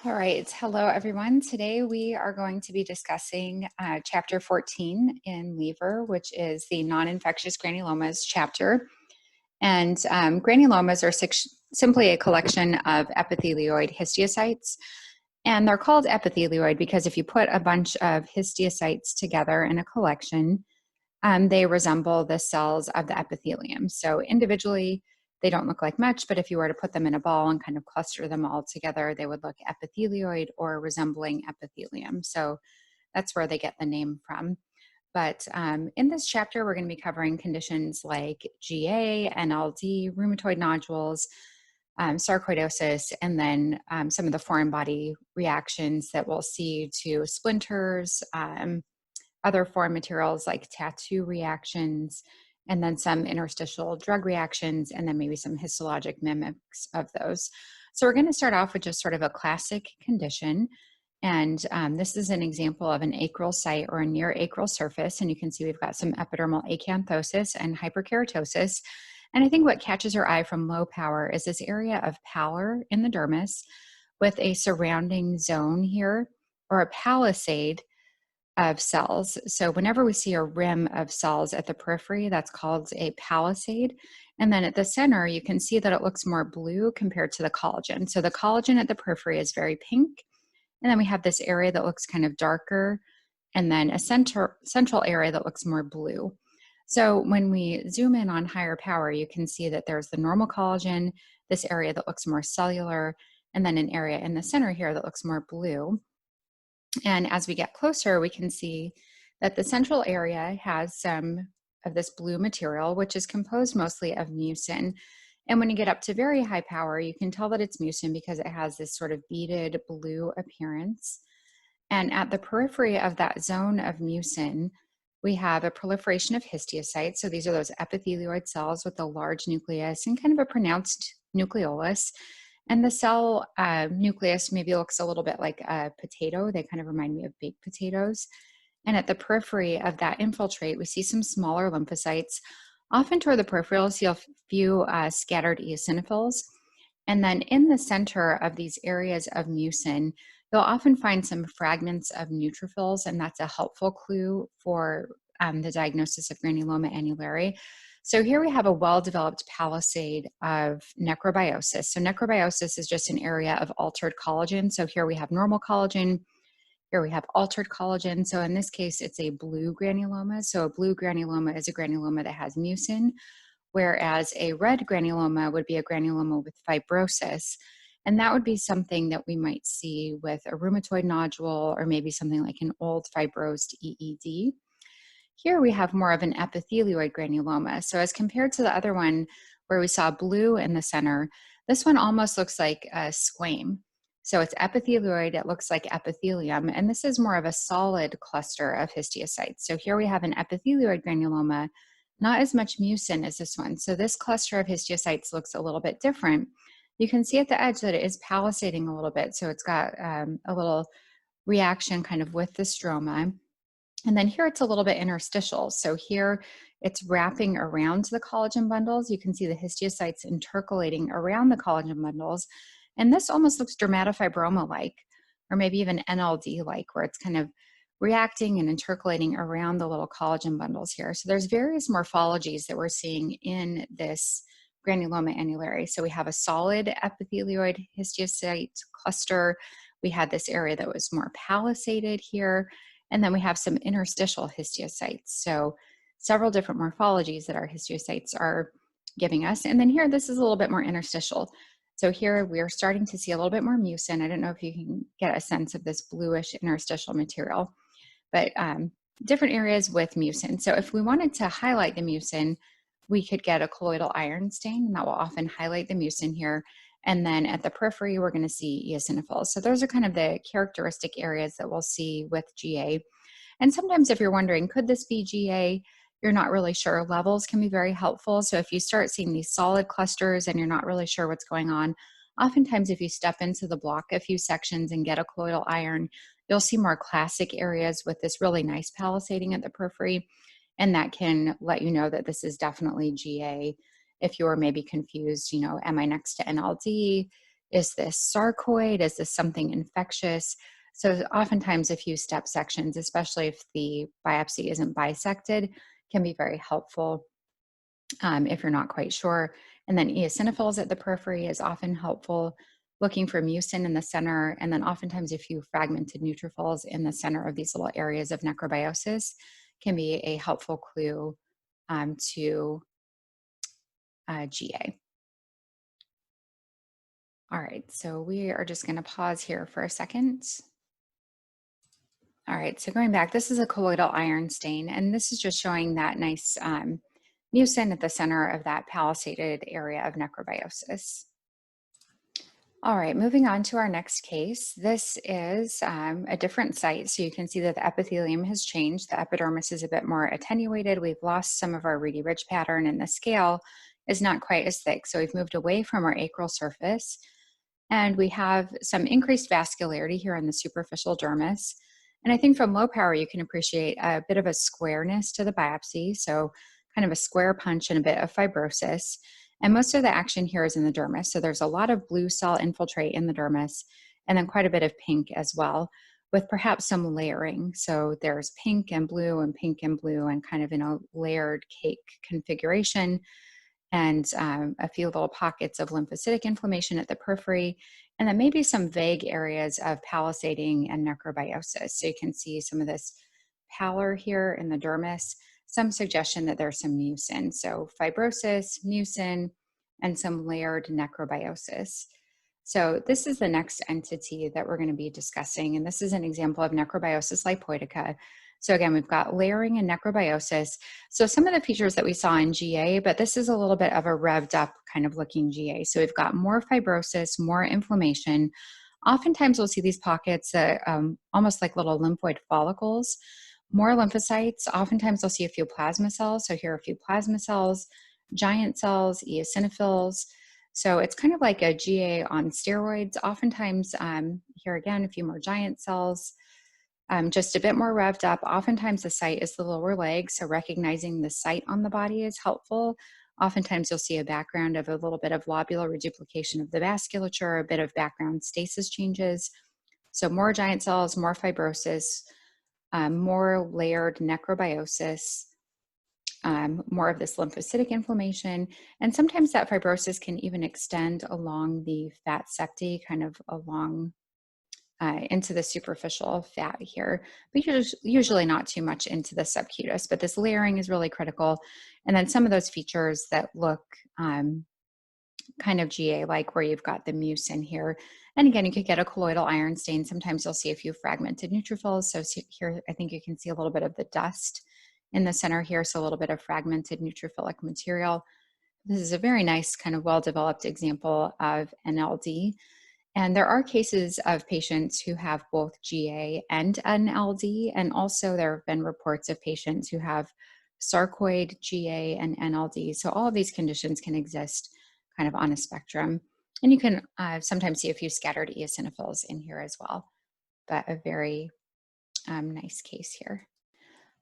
All right. Hello, everyone. Today we are going to be discussing chapter 14 in Lever, which is the non-infectious granulomas chapter. And granulomas are simply a collection of epithelioid histiocytes. And they're called epithelioid because if you put a bunch of histiocytes together in a collection, they resemble the cells of the epithelium. So individually, they don't look like much, but if you were to put them in a ball and kind of cluster them all together, they would look epithelioid or resembling epithelium. So that's where they get the name from. But in this chapter, we're going to be covering conditions like GA, NLD, rheumatoid nodules, sarcoidosis, and then some of the foreign body reactions that we'll see to splinters, other foreign materials like tattoo reactions, and then some interstitial drug reactions, and then maybe some histologic mimics of those. So we're going to start off with just sort of a classic condition. And this is an example of an acral site or a near acral surface. And you can see we've got some epidermal acanthosis and hyperkeratosis. And I think what catches our eye from low power is this area of pallor in the dermis with a surrounding zone here, or a palisade of cells. So whenever we see a rim of cells at the periphery, that's called a palisade. And then at the center, you can see that it looks more blue compared to the collagen. So the collagen at the periphery is very pink. And then we have this area that looks kind of darker, and then a central area that looks more blue. So when we zoom in on higher power, you can see that there's the normal collagen, this area that looks more cellular, and then an area in the center here that looks more blue. And as we get closer, we can see that the central area has some of this blue material, which is composed mostly of mucin. And when you get up to very high power, you can tell that it's mucin because it has this sort of beaded blue appearance. And at the periphery of that zone of mucin, we have a proliferation of histiocytes. So these are those epithelioid cells with a large nucleus and kind of a pronounced nucleolus. And the cell nucleus maybe looks a little bit like a potato. They kind of remind me of baked potatoes. And at the periphery of that infiltrate, we see some smaller lymphocytes. Often toward the periphery, you'll see a few scattered eosinophils. And then in the center of these areas of mucin, you'll often find some fragments of neutrophils, and that's a helpful clue for the diagnosis of granuloma annulare. So here we have a well-developed palisade of necrobiosis. So necrobiosis is just an area of altered collagen. So here we have normal collagen. Here we have altered collagen. So in this case, it's a blue granuloma. So a blue granuloma is a granuloma that has mucin, whereas a red granuloma would be a granuloma with fibrosis. And that would be something that we might see with a rheumatoid nodule or maybe something like an old fibrosed EED. Here we have more of an epithelioid granuloma. So as compared to the other one where we saw blue in the center, this one almost looks like a squame. So it's epithelioid, it looks like epithelium, and this is more of a solid cluster of histiocytes. So here we have an epithelioid granuloma, not as much mucin as this one. So this cluster of histiocytes looks a little bit different. You can see at the edge that it is palisading a little bit. So it's got a little reaction kind of with the stroma. And then here it's a little bit interstitial. So here it's wrapping around the collagen bundles. You can see the histiocytes intercalating around the collagen bundles. And this almost looks dermatofibroma-like, or maybe even NLD-like, where it's kind of reacting and intercalating around the little collagen bundles here. So there's various morphologies that we're seeing in this granuloma annulare. So we have a solid epithelioid histiocyte cluster. We had this area that was more palisaded here. And then we have some interstitial histiocytes. So several different morphologies that our histiocytes are giving us. And then here, this is a little bit more interstitial. So here we are starting to see a little bit more mucin. I don't know if you can get a sense of this bluish interstitial material, but different areas with mucin. So if we wanted to highlight the mucin, we could get a colloidal iron stain, and that will often highlight the mucin here. And then at the periphery, we're going to see eosinophils. So those are kind of the characteristic areas that we'll see with GA. And sometimes if you're wondering, could this be GA? You're not really sure. Levels can be very helpful. So if you start seeing these solid clusters and you're not really sure what's going on, oftentimes if you step into the block a few sections and get a colloidal iron, you'll see more classic areas with this really nice palisading at the periphery. And that can let you know that this is definitely GA. If you're maybe confused, am I next to NLD? Is this sarcoid? Is this something infectious? So oftentimes a few step sections, especially if the biopsy isn't bisected, can be very helpful if you're not quite sure. And then eosinophils at the periphery is often helpful, looking for mucin in the center, and then oftentimes a few fragmented neutrophils in the center of these little areas of necrobiosis can be a helpful clue to GA. All right, so we are just going to pause here for a second. All right, so going back, this is a colloidal iron stain, and this is just showing that nice mucin at the center of that palisaded area of necrobiosis. All right, moving on to our next case. This is a different site, so you can see that the epithelium has changed. The epidermis is a bit more attenuated. We've lost some of our reedy ridge pattern, and the scale is not quite as thick. So we've moved away from our acral surface, and we have some increased vascularity here in the superficial dermis. And I think from low power, you can appreciate a bit of a squareness to the biopsy. So kind of a square punch and a bit of fibrosis. And most of the action here is in the dermis. So there's a lot of blue cell infiltrate in the dermis, and then quite a bit of pink as well, with perhaps some layering. So there's pink and blue and kind of in a layered cake configuration, and a few little pockets of lymphocytic inflammation at the periphery, and then maybe some vague areas of palisading and necrobiosis. So you can see some of this pallor here in the dermis, some suggestion that there's some mucin. So fibrosis, mucin, and some layered necrobiosis. So this is the next entity that we're going to be discussing, and this is an example of necrobiosis lipoidica. So again, we've got layering and necrobiosis. So some of the features that we saw in GA, but this is a little bit of a revved up kind of looking GA. So we've got more fibrosis, more inflammation. Oftentimes we'll see these pockets almost like little lymphoid follicles, more lymphocytes. Oftentimes we'll see a few plasma cells. So here are a few plasma cells, giant cells, eosinophils. So it's kind of like a GA on steroids. Oftentimes, here again, a few more giant cells, just a bit more revved up. Oftentimes the site is the lower leg, so recognizing the site on the body is helpful. Oftentimes you'll see a background of a little bit of lobular reduplication of the vasculature, a bit of background stasis changes. So more giant cells, more fibrosis, more layered necrobiosis, more of this lymphocytic inflammation. And sometimes that fibrosis can even extend along the fat septae, kind of along into the superficial fat here, but usually not too much into the subcutis. But this layering is really critical. And then some of those features that look kind of GA-like, where you've got the mucin here. And again, you could get a colloidal iron stain. Sometimes you'll see a few fragmented neutrophils. So here, I think you can see a little bit of the dust in the center here. So a little bit of fragmented neutrophilic material. This is a very nice kind of well-developed example of NLD. And there are cases of patients who have both GA and NLD. And also there have been reports of patients who have sarcoid, GA, and NLD. So all of these conditions can exist kind of on a spectrum. And you can sometimes see a few scattered eosinophils in here as well, but a very nice case here.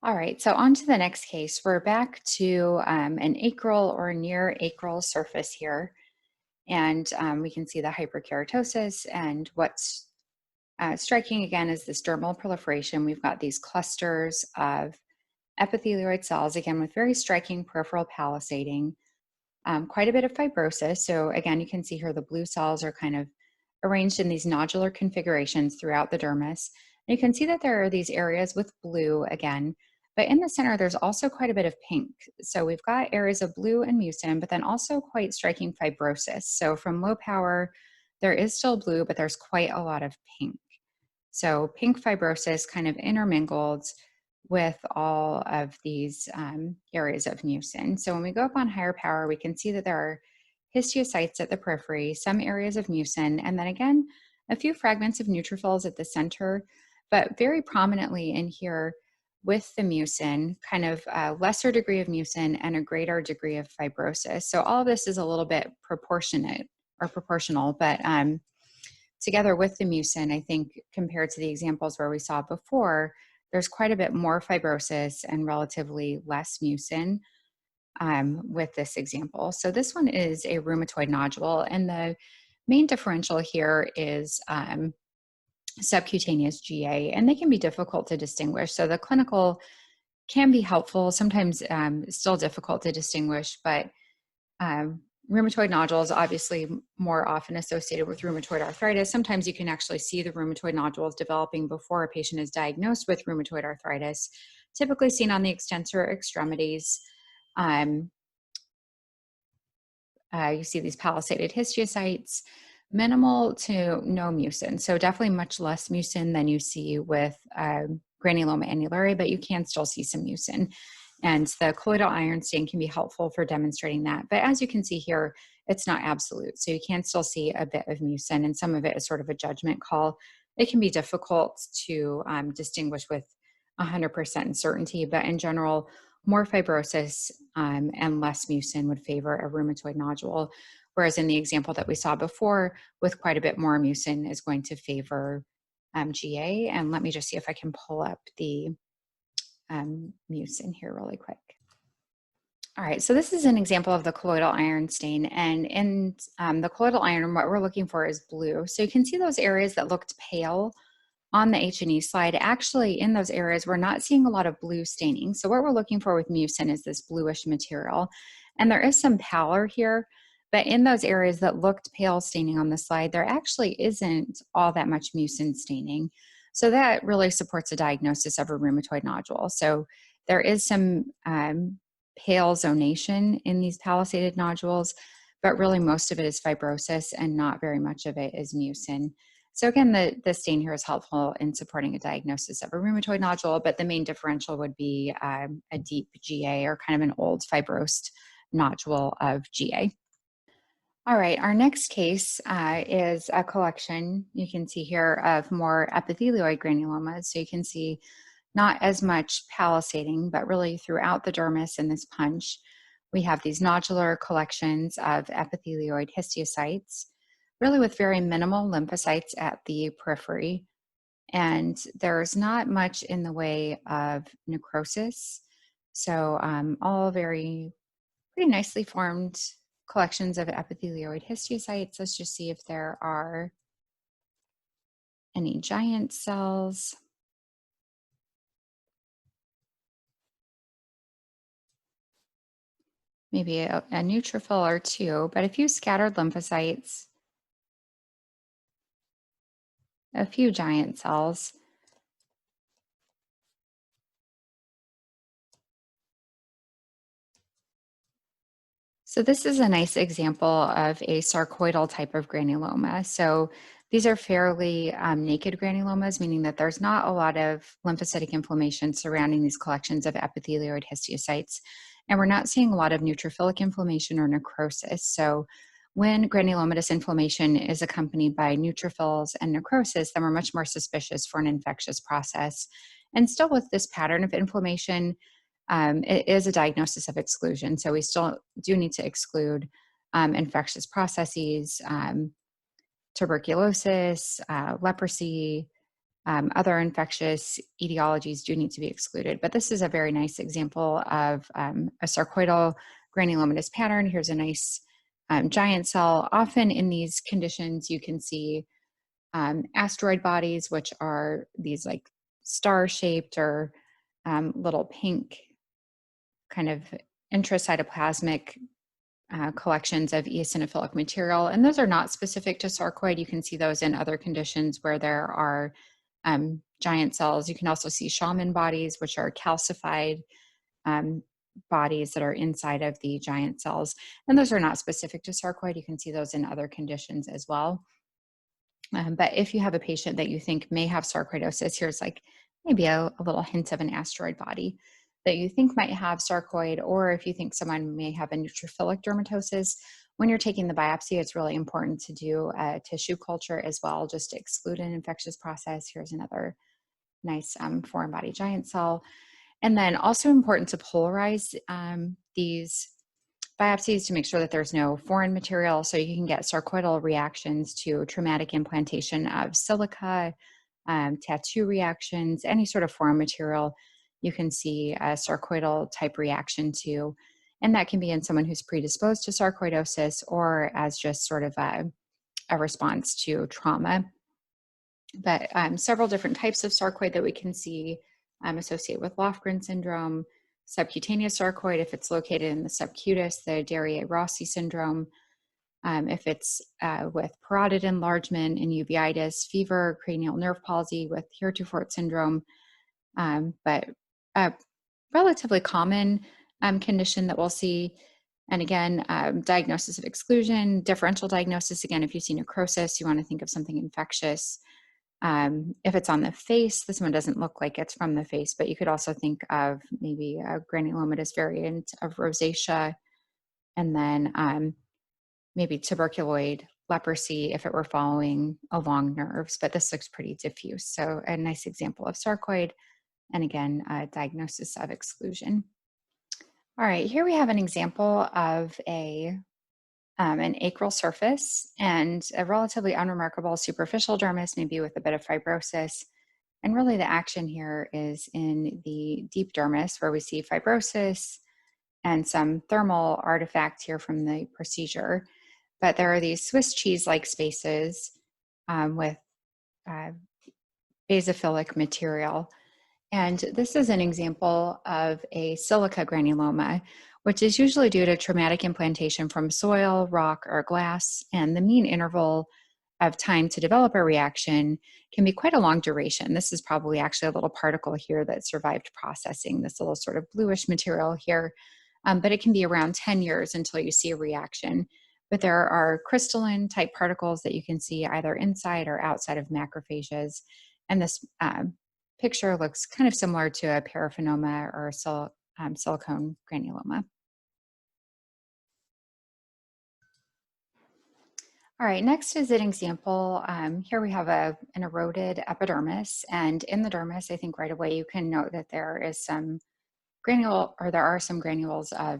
All right, so on to the next case. We're back to an acral or near acral surface here. And we can see the hyperkeratosis, and what's striking again is this dermal proliferation. We've got these clusters of epithelioid cells, again, with very striking peripheral palisading, quite a bit of fibrosis. So again, you can see here the blue cells are kind of arranged in these nodular configurations throughout the dermis. And you can see that there are these areas with blue again, but in the center, there's also quite a bit of pink. So we've got areas of blue and mucin, but then also quite striking fibrosis. So from low power, there is still blue, but there's quite a lot of pink. So pink fibrosis kind of intermingled with all of these areas of mucin. So when we go up on higher power, we can see that there are histiocytes at the periphery, some areas of mucin, and then again, a few fragments of neutrophils at the center, but very prominently in here with the mucin, kind of a lesser degree of mucin and a greater degree of fibrosis. So all of this is a little bit proportionate or proportional, but together with the mucin, I think compared to the examples where we saw before, there's quite a bit more fibrosis and relatively less mucin with this example. So this one is a rheumatoid nodule, and the Main differential here is subcutaneous GA, and they can be difficult to distinguish. So the clinical can be helpful, sometimes still difficult to distinguish, but rheumatoid nodules obviously more often associated with rheumatoid arthritis. Sometimes you can actually see the rheumatoid nodules developing before a patient is diagnosed with rheumatoid arthritis, typically seen on the extensor extremities. You see these palisaded histiocytes, minimal to no mucin. So definitely much less mucin than you see with granuloma annulare, but you can still see some mucin. And the colloidal iron stain can be helpful for demonstrating that. But as you can see here, it's not absolute. So you can still see a bit of mucin, and some of it is sort of a judgment call. It can be difficult to distinguish with 100% certainty, but in general, more fibrosis and less mucin would favor a rheumatoid nodule, whereas in the example that we saw before, with quite a bit more mucin is going to favor GA. And let me just see if I can pull up the mucin here really quick. All right, so this is an example of the colloidal iron stain, and in the colloidal iron, what we're looking for is blue. So you can see those areas that looked pale on the H&E slide. Actually, in those areas, we're not seeing a lot of blue staining. So what we're looking for with mucin is this bluish material. And there is some pallor here, but in those areas that looked pale staining on the slide, there actually isn't all that much mucin staining. So that really supports a diagnosis of a rheumatoid nodule. So there is some pale zonation in these palisaded nodules, but really most of it is fibrosis and not very much of it is mucin. So again, the stain here is helpful in supporting a diagnosis of a rheumatoid nodule, but the main differential would be a deep GA, or kind of an old fibrosed nodule of GA. All right, our next case is a collection, you can see here, of more epithelioid granulomas. So you can see not as much palisading, but really throughout the dermis in this punch, we have these nodular collections of epithelioid histiocytes, really with very minimal lymphocytes at the periphery. And there's not much in the way of necrosis. So all very pretty nicely formed collections of epithelioid histiocytes. Let's just see if there are any giant cells. Maybe a neutrophil or two, but a few scattered lymphocytes, a few giant cells. So this is a nice example of a sarcoidal type of granuloma. So these are fairly naked granulomas, meaning that there's not a lot of lymphocytic inflammation surrounding these collections of epithelioid histiocytes. And we're not seeing a lot of neutrophilic inflammation or necrosis. So when granulomatous inflammation is accompanied by neutrophils and necrosis, then we're much more suspicious for an infectious process. And still with this pattern of inflammation, it is a diagnosis of exclusion. So we still do need to exclude infectious processes, tuberculosis, leprosy, other infectious etiologies do need to be excluded. But this is a very nice example of a sarcoidal granulomatous pattern. Here's a nice giant cell. Often in these conditions, you can see asteroid bodies, which are these like star-shaped or little pink kind of intracytoplasmic collections of eosinophilic material. And those are not specific to sarcoid. You can see those in other conditions where there are giant cells. You can also see shaman bodies, which are calcified bodies that are inside of the giant cells. And those are not specific to sarcoid. You can see those in other conditions as well. But if you have a patient that you think may have sarcoidosis, here's like maybe a little hint of an asteroid body that you think might have sarcoid, or if you think someone may have a neutrophilic dermatosis, when you're taking the biopsy, it's really important to do a tissue culture as well, just to exclude an infectious process. Here's another nice foreign body giant cell. And then also important to polarize these biopsies to make sure that there's no foreign material. So you can get sarcoidal reactions to traumatic implantation of silica, tattoo reactions, any sort of foreign material you can see a sarcoidal type reaction to. And that can be in someone who's predisposed to sarcoidosis, or as just sort of a a response to trauma. But several different types of sarcoid that we can see associated with Lofgren syndrome, subcutaneous sarcoid, if it's located in the subcutis, the Darrier-Rossi syndrome, if it's with parotid enlargement and uveitis, fever, cranial nerve palsy with Heretofort syndrome, but a relatively common condition that we'll see. And again, diagnosis of exclusion, differential diagnosis. Again, if you see necrosis, you want to think of something infectious. If it's on the face, this one doesn't look like it's from the face, but you could also think of maybe a granulomatous variant of rosacea, and then maybe tuberculoid leprosy if it were following along nerves, but this looks pretty diffuse. So a nice example of sarcoid, and again, a diagnosis of exclusion. All right, here we have an example of an acral surface and a relatively unremarkable superficial dermis, maybe with a bit of fibrosis. And really the action here is in the deep dermis where we see fibrosis and some thermal artifact here from the procedure. But there are these Swiss cheese-like spaces with basophilic material. And this is an example of a silica granuloma, which is usually due to traumatic implantation from soil, rock, or glass. And the mean interval of time to develop a reaction can be quite a long duration. This is probably actually a little particle here that survived processing, this little sort of bluish material here. But it can be around 10 years until you see a reaction. But there are crystalline type particles that you can see either inside or outside of macrophages. And this picture looks kind of similar to a paraphenoma or silicone granuloma. All right, next is an example. Here we have an eroded epidermis, and in the dermis, I think right away you can note that there is some there are some granules of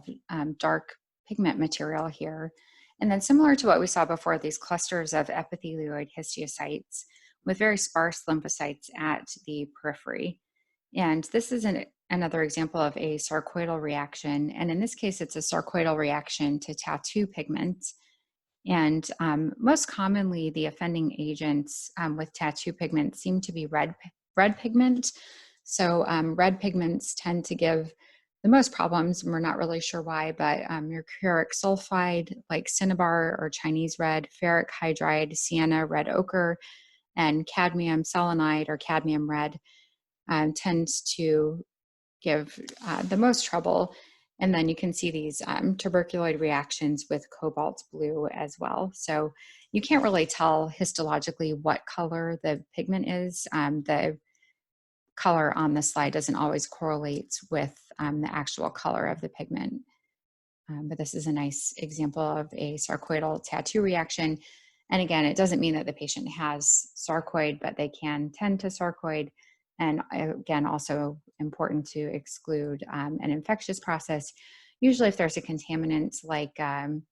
dark pigment material here. And then similar to what we saw before, these clusters of epithelioid histiocytes with very sparse lymphocytes at the periphery. And this is another example of a sarcoidal reaction. And in this case, it's a sarcoidal reaction to tattoo pigment. And most commonly, the offending agents with tattoo pigment seem to be red pigment. So red pigments tend to give the most problems, and we're not really sure why, but mercuric sulfide like cinnabar or Chinese red, ferric hydride, sienna red ochre, and cadmium selenide or cadmium red tends to give the most trouble. And then you can see these tuberculoid reactions with cobalt blue as well. So you can't really tell histologically what color the pigment is. The color on the slide doesn't always correlate with the actual color of the pigment. But this is a nice example of a sarcoidal tattoo reaction. And again, it doesn't mean that the patient has sarcoid, but they can tend to sarcoid. And again, also important to exclude an infectious process. Usually if there's a contaminant like atypical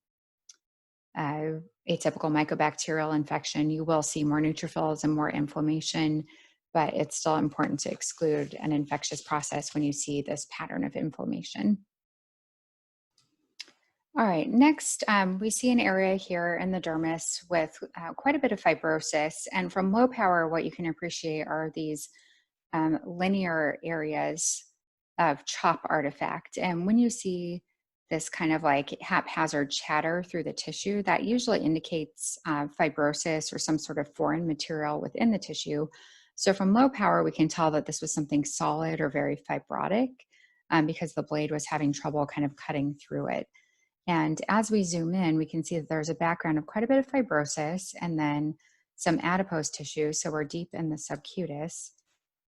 mycobacterial infection, you will see more neutrophils and more inflammation, but it's still important to exclude an infectious process when you see this pattern of inflammation. All right, next we see an area here in the dermis with quite a bit of fibrosis. And from low power, what you can appreciate are these linear areas of chop artifact. And when you see this kind of like haphazard chatter through the tissue, that usually indicates fibrosis or some sort of foreign material within the tissue. So from low power, we can tell that this was something solid or very fibrotic because the blade was having trouble kind of cutting through it. And as we zoom in, we can see that there's a background of quite a bit of fibrosis and then some adipose tissue. So we're deep in the subcutis.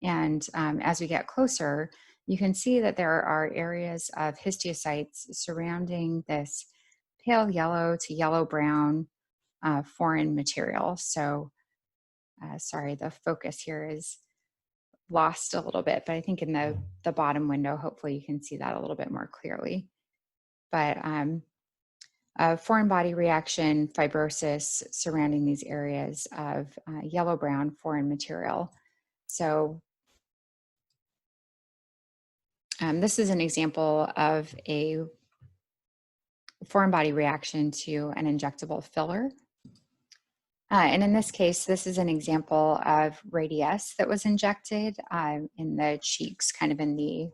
And as we get closer, you can see that there are areas of histiocytes surrounding this pale yellow to yellow-brown foreign material. So sorry, the focus here is lost a little bit, but I think in the bottom window, hopefully you can see that a little bit more clearly. But a foreign body reaction, fibrosis surrounding these areas of yellow-brown foreign material. So this is an example of a foreign body reaction to an injectable filler. And in this case, this is an example of radius that was injected in the cheeks, kind of in the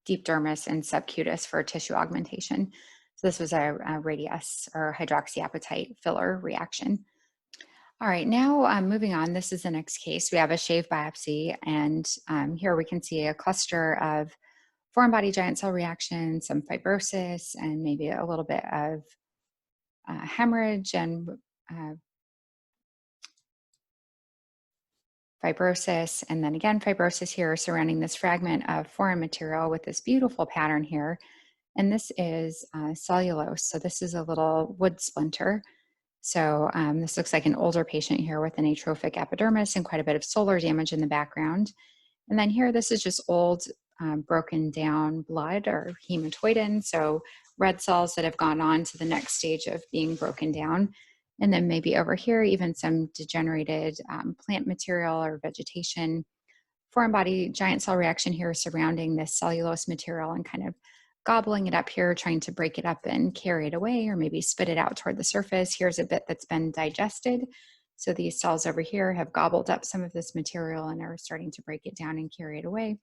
deep dermis and subcutis for tissue augmentation. So this was a radius or hydroxyapatite filler reaction. All right, now moving on, this is the next case. We have a shave biopsy, and here we can see a cluster of foreign body giant cell reaction, some fibrosis, and maybe a little bit of hemorrhage and fibrosis, and then again fibrosis here surrounding this fragment of foreign material with this beautiful pattern here. And this is cellulose. So this is a little wood splinter. So this looks like an older patient here with an atrophic epidermis and quite a bit of solar damage in the background. And then here, this is just old broken down blood or hematoidin. So red cells that have gone on to the next stage of being broken down. And then maybe over here, even some degenerated plant material or vegetation. Foreign body giant cell reaction here surrounding this cellulose material and kind of gobbling it up here, trying to break it up and carry it away or maybe spit it out toward the surface. Here's a bit that's been digested. So these cells over here have gobbled up some of this material and are starting to break it down and carry it away.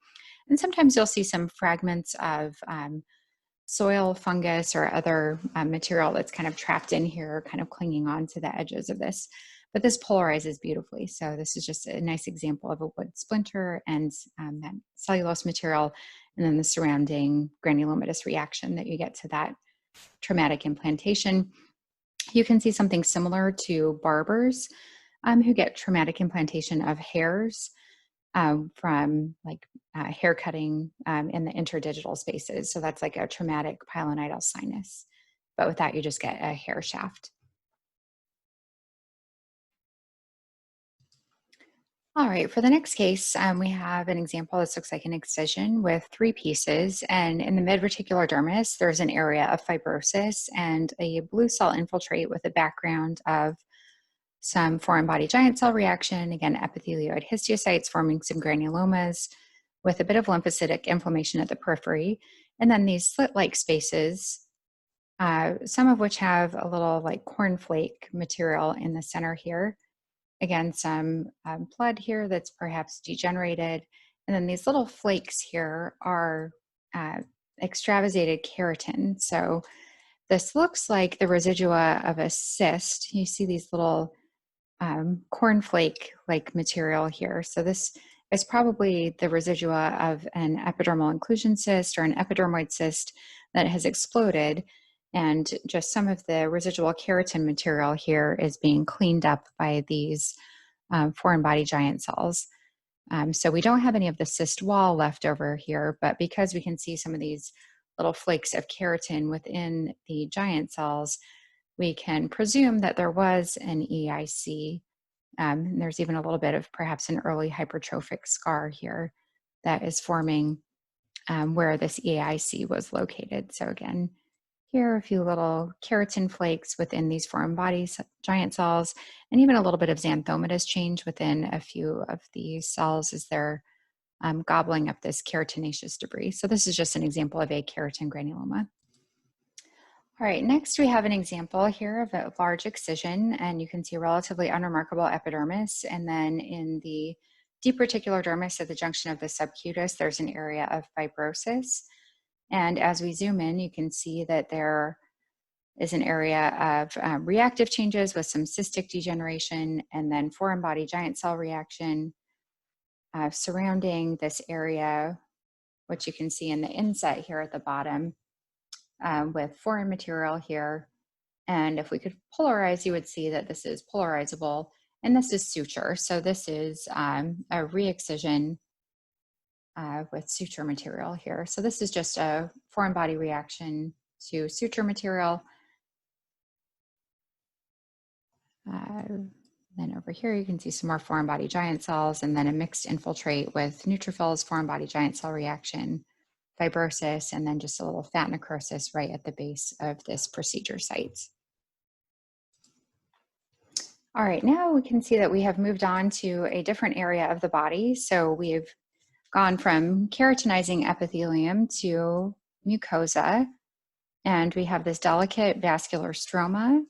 And sometimes you'll see some fragments of soil, fungus, or other material that's kind of trapped in here, kind of clinging on to the edges of this. But this polarizes beautifully. So this is just a nice example of a wood splinter and that cellulose material, and then the surrounding granulomatous reaction that you get to that traumatic implantation. You can see something similar to barbers who get traumatic implantation of hairs from like hair cutting in the interdigital spaces. So that's like a traumatic pilonidal sinus. But with that, you just get a hair shaft. All right, for the next case, we have an example. This looks like an excision with 3 pieces. And in the mid-reticular dermis, there's an area of fibrosis and a blue cell infiltrate with a background of some foreign body giant cell reaction, again, epithelioid histiocytes forming some granulomas with a bit of lymphocytic inflammation at the periphery. And then these slit-like spaces, some of which have a little like cornflake material in the center here. Again, some blood here that's perhaps degenerated. And then these little flakes here are extravasated keratin. So this looks like the residua of a cyst. You see these little cornflake-like material here. So this is probably the residua of an epidermal inclusion cyst or an epidermoid cyst that has exploded. And just some of the residual keratin material here is being cleaned up by these foreign body giant cells. So we don't have any of the cyst wall left over here, but because we can see some of these little flakes of keratin within the giant cells, we can presume that there was an EIC. And there's even a little bit of perhaps an early hypertrophic scar here that is forming where this EIC was located. So again, here are a few little keratin flakes within these foreign body giant cells, and even a little bit of xanthomatous change within a few of these cells as they're gobbling up this keratinaceous debris. So this is just an example of a keratin granuloma. All right, next we have an example here of a large excision, and you can see a relatively unremarkable epidermis. And then in the deep reticular dermis at the junction of the subcutis, there's an area of fibrosis. And as we zoom in, you can see that there is an area of reactive changes with some cystic degeneration and then foreign body giant cell reaction surrounding this area, which you can see in the inset here at the bottom with foreign material here. And if we could polarize, you would see that this is polarizable, and this is suture. So this is a re-excision with suture material here. So this is just a foreign body reaction to suture material. Then over here, you can see some more foreign body giant cells, and then a mixed infiltrate with neutrophils, foreign body giant cell reaction, fibrosis, and then just a little fat necrosis right at the base of this procedure site. All right, now we can see that we have moved on to a different area of the body. So we've gone from keratinizing epithelium to mucosa, and we have this delicate vascular stroma.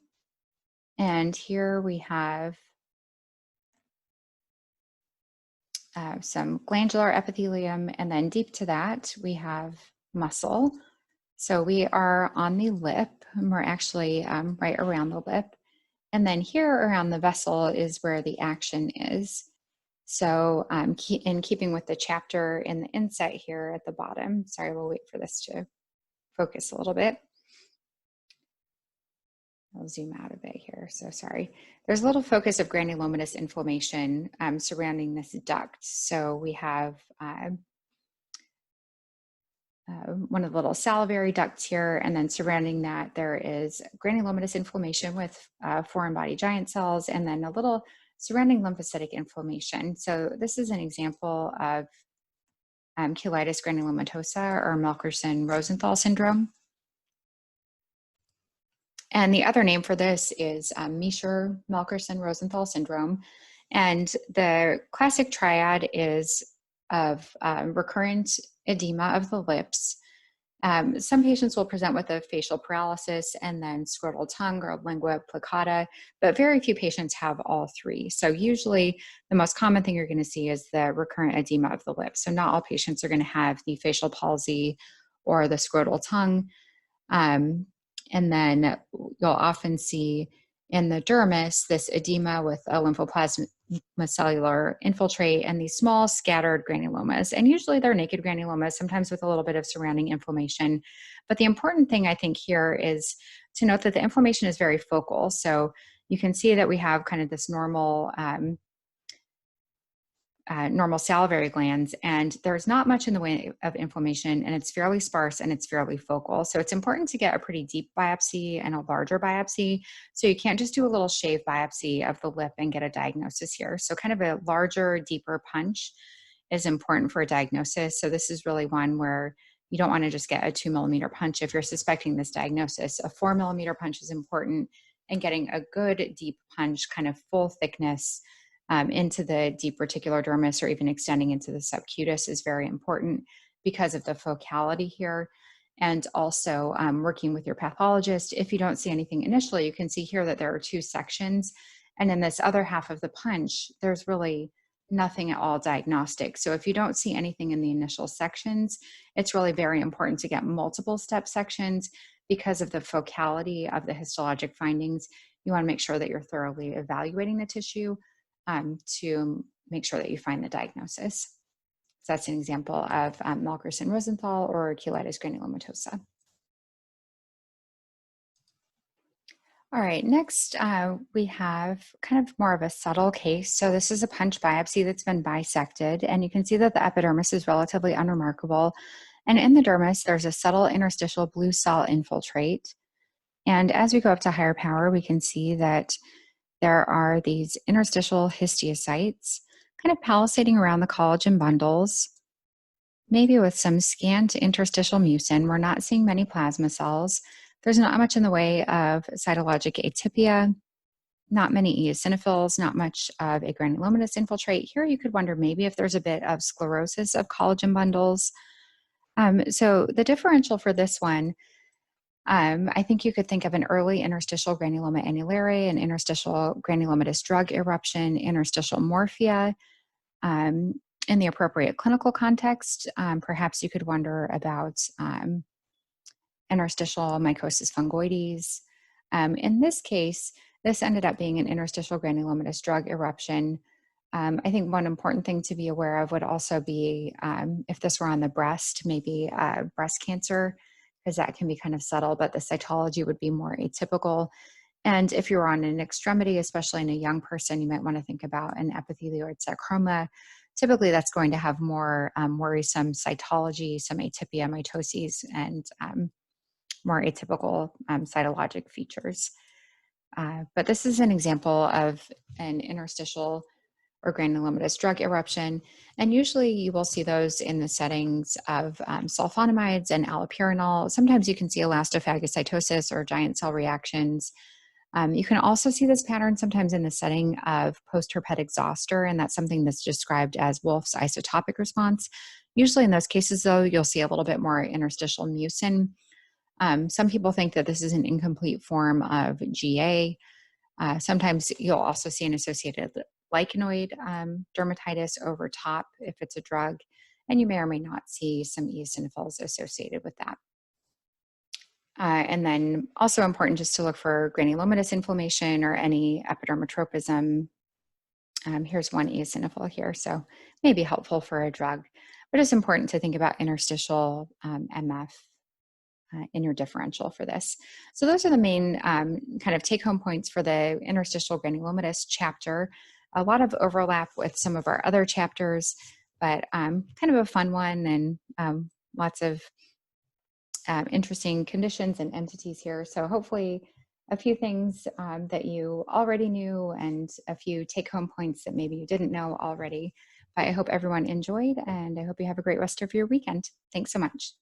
And here we have some glandular epithelium, and then deep to that, we have muscle. So we are on the lip, and we're actually right around the lip. And then here around the vessel is where the action is. So in keeping with the chapter in the inset here at the bottom, sorry, we'll wait for this to focus a little bit. I'll zoom out a bit here, so sorry. There's a little focus of granulomatous inflammation surrounding this duct. So we have one of the little salivary ducts here, and then surrounding that there is granulomatous inflammation with foreign body giant cells, and then a little surrounding lymphocytic inflammation. So this is an example of cheilitis granulomatosa or Melkerson-Rosenthal syndrome. And the other name for this is Melkerson-Rosenthal syndrome. And the classic triad is of recurrent edema of the lips. Some patients will present with a facial paralysis and then scrotal tongue or lingua plicata, but very few patients have all three. So usually the most common thing you're going to see is the recurrent edema of the lips. So not all patients are going to have the facial palsy or the scrotal tongue. And then you'll often see in the dermis this edema with a lymphoplasmacellular infiltrate and these small scattered granulomas. And usually they're naked granulomas, sometimes with a little bit of surrounding inflammation. But the important thing I think here is to note that the inflammation is very focal. So you can see that we have kind of this normal salivary glands, and there's not much in the way of inflammation, and it's fairly sparse and it's fairly focal. So it's important to get a pretty deep biopsy and a larger biopsy. So you can't just do a little shave biopsy of the lip and get a diagnosis here. So kind of a larger, deeper punch is important for a diagnosis. So this is really one where you don't want to just get a 2 millimeter punch if you're suspecting this diagnosis. A 4 millimeter punch is important, and getting a good deep punch, kind of full thickness, into the deep reticular dermis or even extending into the subcutis is very important because of the focality here. And also working with your pathologist, if you don't see anything initially, you can see here that there are two sections. And in this other half of the punch, there's really nothing at all diagnostic. So if you don't see anything in the initial sections, it's really very important to get multiple step sections because of the focality of the histologic findings. You want to make sure that you're thoroughly evaluating the tissue to make sure that you find the diagnosis. So that's an example of Melkerson-Rosenthal or cheilitis granulomatosa. All right, next we have kind of more of a subtle case. So this is a punch biopsy that's been bisected, and you can see that the epidermis is relatively unremarkable. And in the dermis, there's a subtle interstitial blue cell infiltrate. And as we go up to higher power, we can see that there are these interstitial histiocytes kind of palisading around the collagen bundles, maybe with some scant interstitial mucin. We're not seeing many plasma cells. There's not much in the way of cytologic atypia, not many eosinophils, not much of a granulomatous infiltrate. Here you could wonder maybe if there's a bit of sclerosis of collagen bundles. So the differential for this one, I think you could think of an early interstitial granuloma annulare, an interstitial granulomatous drug eruption, interstitial morphia. In the appropriate clinical context, perhaps you could wonder about interstitial mycosis fungoides. In this case, this ended up being an interstitial granulomatous drug eruption. I think one important thing to be aware of would also be if this were on the breast, maybe breast cancer, because that can be kind of subtle, but the cytology would be more atypical. And if you're on an extremity, especially in a young person, you might want to think about an epithelioid sarcoma. Typically, that's going to have more worrisome cytology, some atypia, mitoses, and more atypical cytologic features. But this is an example of an interstitial or granulomatous drug eruption. And usually you will see those in the settings of sulfonamides and allopurinol. Sometimes you can see elastophagocytosis or giant cell reactions. You can also see this pattern sometimes in the setting of post-herpetic zoster, and that's something that's described as Wolff's isotopic response. Usually in those cases, though, you'll see a little bit more interstitial mucin. Some people think that this is an incomplete form of GA. Sometimes you'll also see an associated lichenoid dermatitis over top if it's a drug, and you may or may not see some eosinophils associated with that. And then also important just to look for granulomatous inflammation or any epidermotropism. Here's one eosinophil here, so may be helpful for a drug, but it's important to think about interstitial MF in your differential for this. So those are the main kind of take-home points for the interstitial granulomatous chapter. A lot of overlap with some of our other chapters, but kind of a fun one, and lots of interesting conditions and entities here. So hopefully a few things that you already knew and a few take-home points that maybe you didn't know already. But I hope everyone enjoyed, and I hope you have a great rest of your weekend. Thanks so much.